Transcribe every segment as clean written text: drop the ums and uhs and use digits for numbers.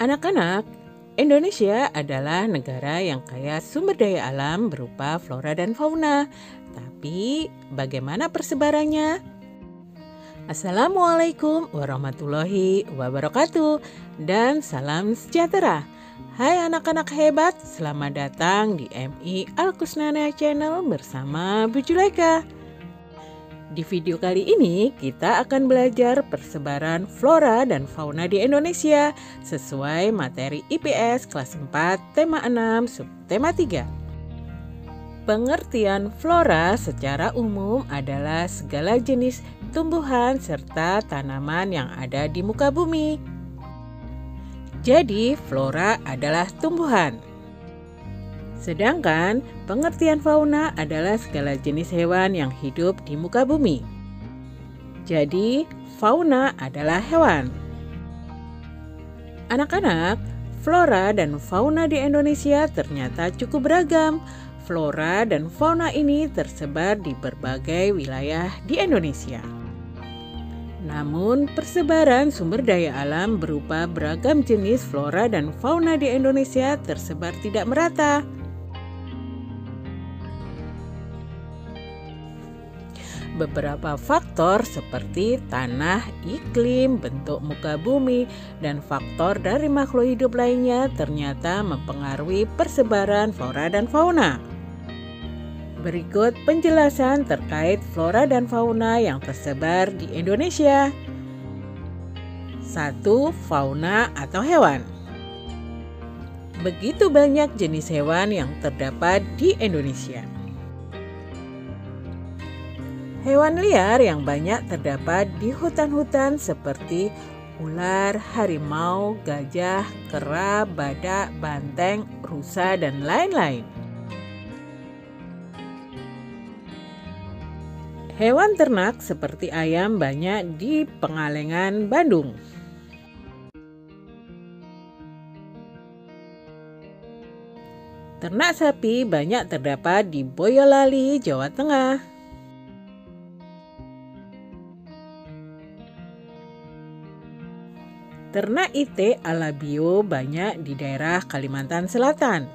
Anak-anak, Indonesia adalah negara yang kaya sumber daya alam berupa flora dan fauna. Tapi bagaimana persebarannya? Assalamualaikum warahmatullahi wabarakatuh dan salam sejahtera. Hai anak-anak hebat, selamat datang di MI Al-Kusnana Channel bersama Bu Julaika. Di video kali ini kita akan belajar persebaran flora dan fauna di Indonesia sesuai materi IPS kelas 4 tema 6 subtema 3. Pengertian flora secara umum adalah segala jenis tumbuhan serta tanaman yang ada di muka bumi. Jadi flora adalah tumbuhan. Sedangkan pengertian fauna adalah segala jenis hewan yang hidup di muka bumi. Jadi, fauna adalah hewan. Anak-anak, flora dan fauna di Indonesia ternyata cukup beragam. Flora dan fauna ini tersebar di berbagai wilayah di Indonesia. Namun, persebaran sumber daya alam berupa beragam jenis flora dan fauna di Indonesia tersebar tidak merata. Beberapa faktor seperti tanah, iklim, bentuk muka bumi, dan faktor dari makhluk hidup lainnya ternyata mempengaruhi persebaran flora dan fauna. Berikut penjelasan terkait flora dan fauna yang tersebar di Indonesia. 1. Fauna atau hewan. Begitu banyak jenis hewan yang terdapat di Indonesia. Hewan liar yang banyak terdapat di hutan-hutan seperti ular, harimau, gajah, kera, badak, banteng, rusa, dan lain-lain. Hewan ternak seperti ayam banyak di Pengalengan, Bandung. Ternak sapi banyak terdapat di Boyolali, Jawa Tengah. Ternak IT ala bio banyak di daerah Kalimantan Selatan.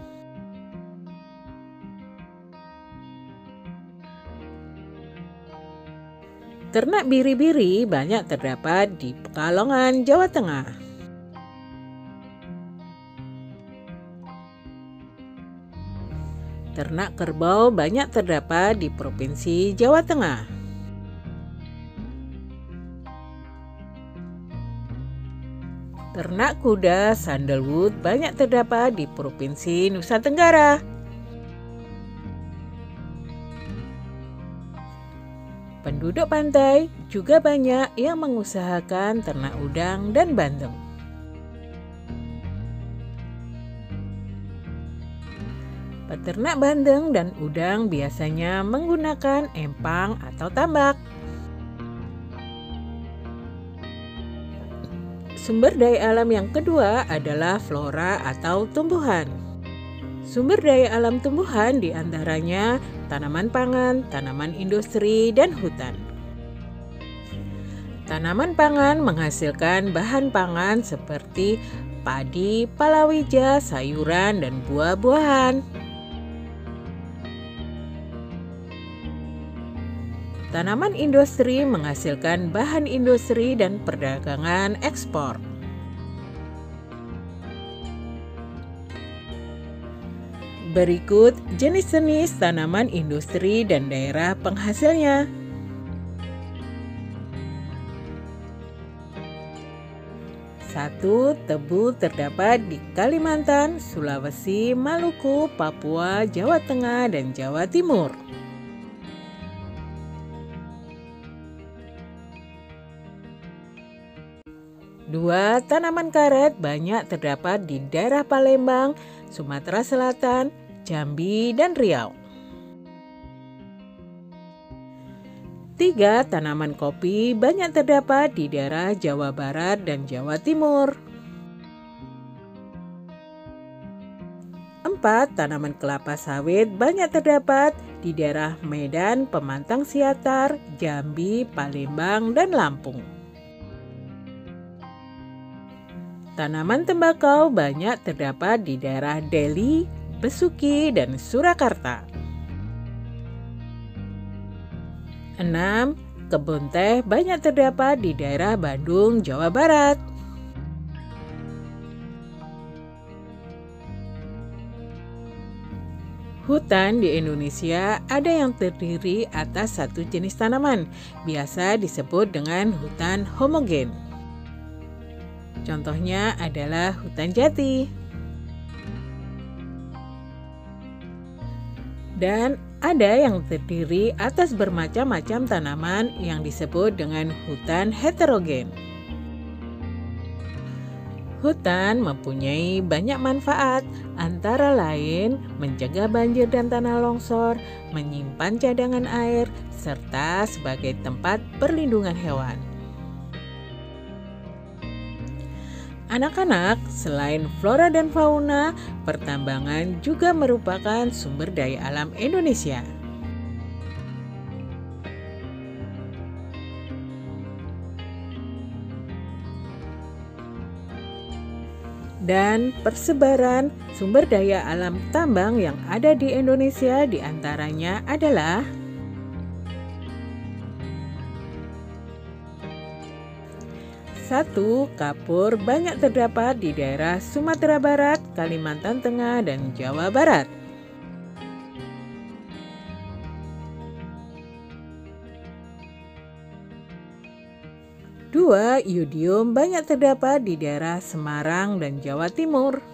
Ternak biri-biri banyak terdapat di Pekalongan, Jawa Tengah. Ternak kerbau banyak terdapat di Provinsi Jawa Tengah. Ternak kuda sandalwood banyak terdapat di Provinsi Nusa Tenggara. Penduduk pantai juga banyak yang mengusahakan ternak udang dan bandeng. Peternak bandeng dan udang biasanya menggunakan empang atau tambak. Sumber daya alam yang kedua adalah flora atau tumbuhan. Sumber daya alam tumbuhan diantaranya tanaman pangan, tanaman industri, dan hutan. Tanaman pangan menghasilkan bahan pangan seperti padi, palawija, sayuran, dan buah-buahan. Tanaman industri menghasilkan bahan industri dan perdagangan ekspor. Berikut jenis-jenis tanaman industri dan daerah penghasilnya. 1. Tebu terdapat di Kalimantan, Sulawesi, Maluku, Papua, Jawa Tengah, dan Jawa Timur. 2. Tanaman karet banyak terdapat di daerah Palembang, Sumatera Selatan, Jambi, dan Riau. 3. Tanaman kopi banyak terdapat di daerah Jawa Barat dan Jawa Timur. 4. Tanaman kelapa sawit banyak terdapat di daerah Medan, Pemantang Siatar, Jambi, Palembang, dan Lampung. Tanaman tembakau banyak terdapat di daerah Delhi, Besuki, dan Surakarta. 6. Kebun teh banyak terdapat di daerah Bandung, Jawa Barat. Hutan di Indonesia ada yang terdiri atas satu jenis tanaman, biasa disebut dengan hutan homogen. Contohnya adalah hutan jati. Dan ada yang terdiri atas bermacam-macam tanaman yang disebut dengan hutan heterogen. Hutan mempunyai banyak manfaat, antara lain mencegah banjir dan tanah longsor, menyimpan cadangan air, serta sebagai tempat perlindungan hewan. Anak-anak, selain flora dan fauna, pertambangan juga merupakan sumber daya alam Indonesia. Dan persebaran sumber daya alam tambang yang ada di Indonesia diantaranya adalah satu, kapur banyak terdapat di daerah Sumatera Barat, Kalimantan Tengah, dan Jawa Barat. 2. Iodium banyak terdapat di daerah Semarang dan Jawa Timur.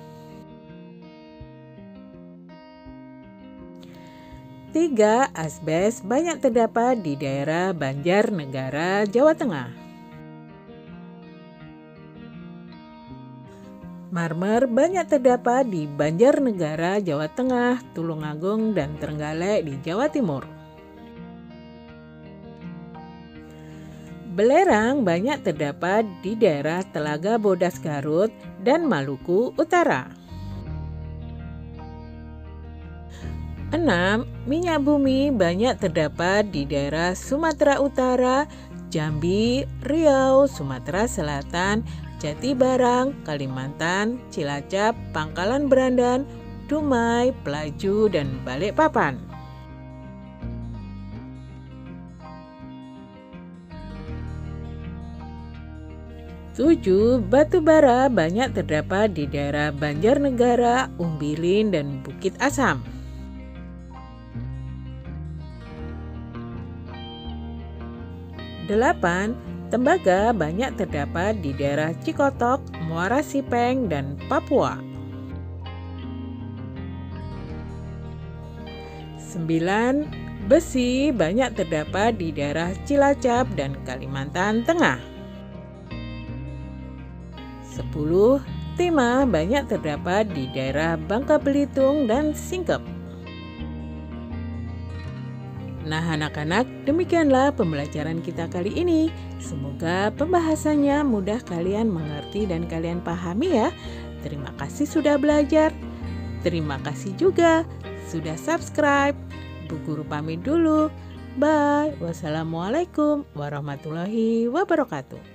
3. Asbes banyak terdapat di daerah Banjarnegara, Jawa Tengah. Marmer banyak terdapat di Banjarnegara, Jawa Tengah, Tulungagung, dan Trenggalek di Jawa Timur. Belerang banyak terdapat di daerah Telaga Bodas Garut dan Maluku Utara. 6. Minyak bumi banyak terdapat di daerah Sumatera Utara, Jambi, Riau, Sumatera Selatan, Jatibarang, Kalimantan, Cilacap, Pangkalan Berandan, Dumai, Pelaju, dan Balikpapan. 7. Batu bara banyak terdapat di daerah Banjarnegara, Umbilin, dan Bukit Asam. 8. Tembaga banyak terdapat di daerah Cikotok, Muara Sipeng, dan Papua. 9. Besi banyak terdapat di daerah Cilacap dan Kalimantan Tengah. 10. Timah banyak terdapat di daerah Bangka Belitung dan Singkep. Nah anak-anak, demikianlah pembelajaran kita kali ini. Semoga pembahasannya mudah kalian mengerti dan kalian pahami ya. Terima kasih sudah belajar. Terima kasih juga sudah subscribe. Bu Guru pamit dulu. Bye. Wassalamualaikum warahmatullahi wabarakatuh.